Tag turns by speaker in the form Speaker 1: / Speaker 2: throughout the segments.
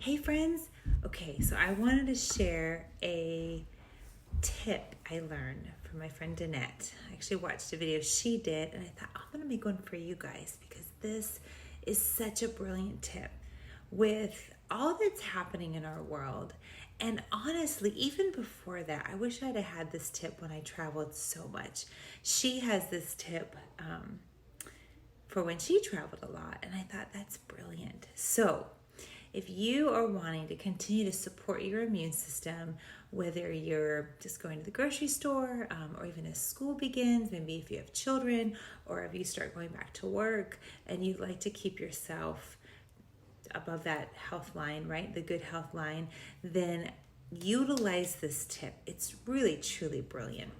Speaker 1: Hey friends, okay, so I wanted to share a tip I learned from my friend Danette. I actually watched a video she did and I thought I'm gonna make one for you guys because this is such a brilliant tip with all that's happening in our world. And honestly, even before that, I wish I'd have had this tip when I traveled so much. She has this tip for when she traveled a lot, and I thought that's brilliant. So if you are wanting to continue to support your immune system, whether you're just going to the grocery store or even as school begins, maybe if you have children or if you start going back to work and you'd like to keep yourself above that health line, right? The good health line, then utilize this tip. It's really, truly brilliant.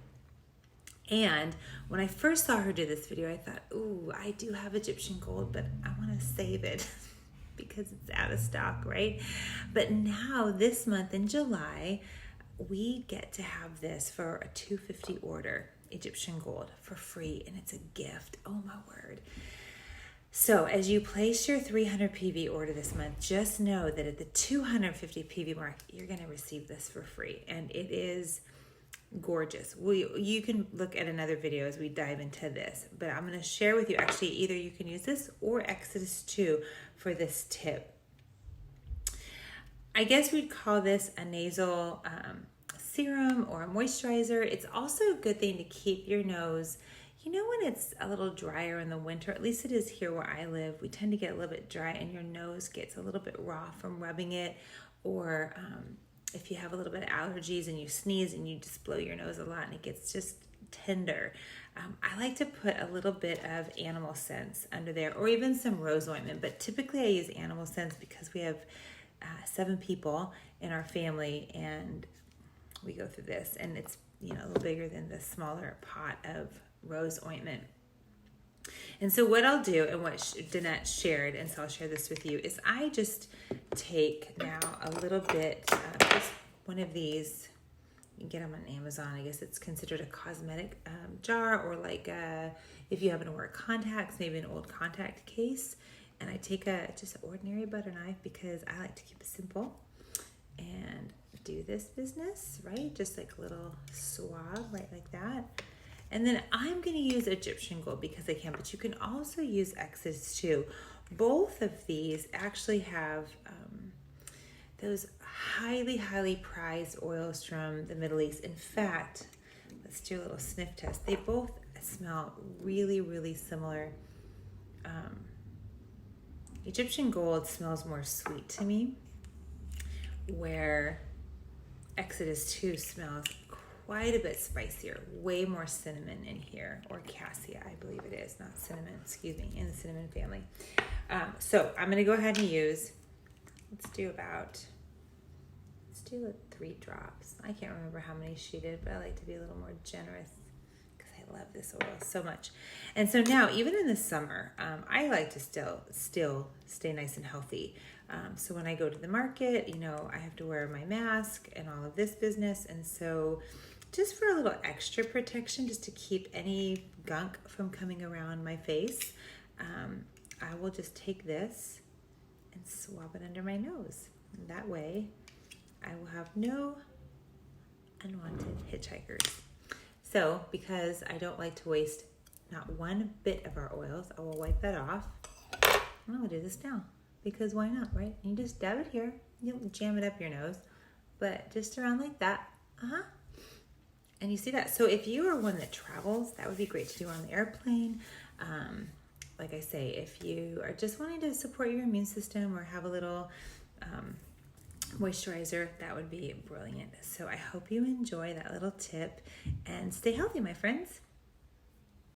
Speaker 1: And when I first saw her do this video, I thought, ooh, I do have Egyptian gold, but I want to save it because it's out of stock, right? But now this month in July, we get to have this for a $250 order, Egyptian gold, for free, and it's a gift. Oh my word. So as you place your 300 PV order this month, just know that at the 250 PV mark, you're going to receive this for free. And it is gorgeous. You can look at another video as we dive into this, but I'm going to share with you, actually, either you can use this or Exodus 2 for this tip. I guess we'd call this a nasal serum or a moisturizer. It's also a good thing to keep your nose. You know when it's a little drier in the winter, at least it is here where I live, we tend to get a little bit dry and your nose gets a little bit raw from rubbing it, or if you have a little bit of allergies and you sneeze and you just blow your nose a lot and it gets just tender. I like to put a little bit of animal scents under there or even some rose ointment, but typically I use animal scents because we have 7 people in our family and we go through this, and it's a little bigger than the smaller pot of rose ointment. And so what I'll do, and what Danette shared, and so I'll share this with you, is I just take now a little bit, just one of these. You can get them on Amazon. I guess it's considered a cosmetic jar, or like if you happen to wear contacts, maybe an old contact case. And I take just an ordinary butter knife because I like to keep it simple and do this business, right? Just like a little swab, right, like that. And then I'm going to use Egyptian gold because I can, but you can also use Exodus 2. Both of these actually have those highly, highly prized oils from the Middle East. In fact, let's do a little sniff test. They both smell really, really similar. Egyptian gold smells more sweet to me, where Exodus 2 smells quite a bit spicier, way more cinnamon in here, or cassia, I believe it is, not cinnamon, excuse me, in the cinnamon family. So I'm going to go ahead and use, let's do 3 drops. I can't remember how many she did, but I like to be a little more generous because I love this oil so much. And so now, even in the summer, I like to still stay nice and healthy. So when I go to the market, I have to wear my mask and all of this business. And so just for a little extra protection, just to keep any gunk from coming around my face, I will just take this and swab it under my nose. And that way I will have no unwanted hitchhikers. So because I don't like to waste not one bit of our oils, I will wipe that off. And I'll do this now because why not, right? You just dab it here. You don't jam it up your nose, but just around like that. And you see that. So if you are one that travels, that would be great to do on the airplane. Like I say, if you are just wanting to support your immune system or have a little moisturizer, that would be brilliant. So I hope you enjoy that little tip and stay healthy, my friends.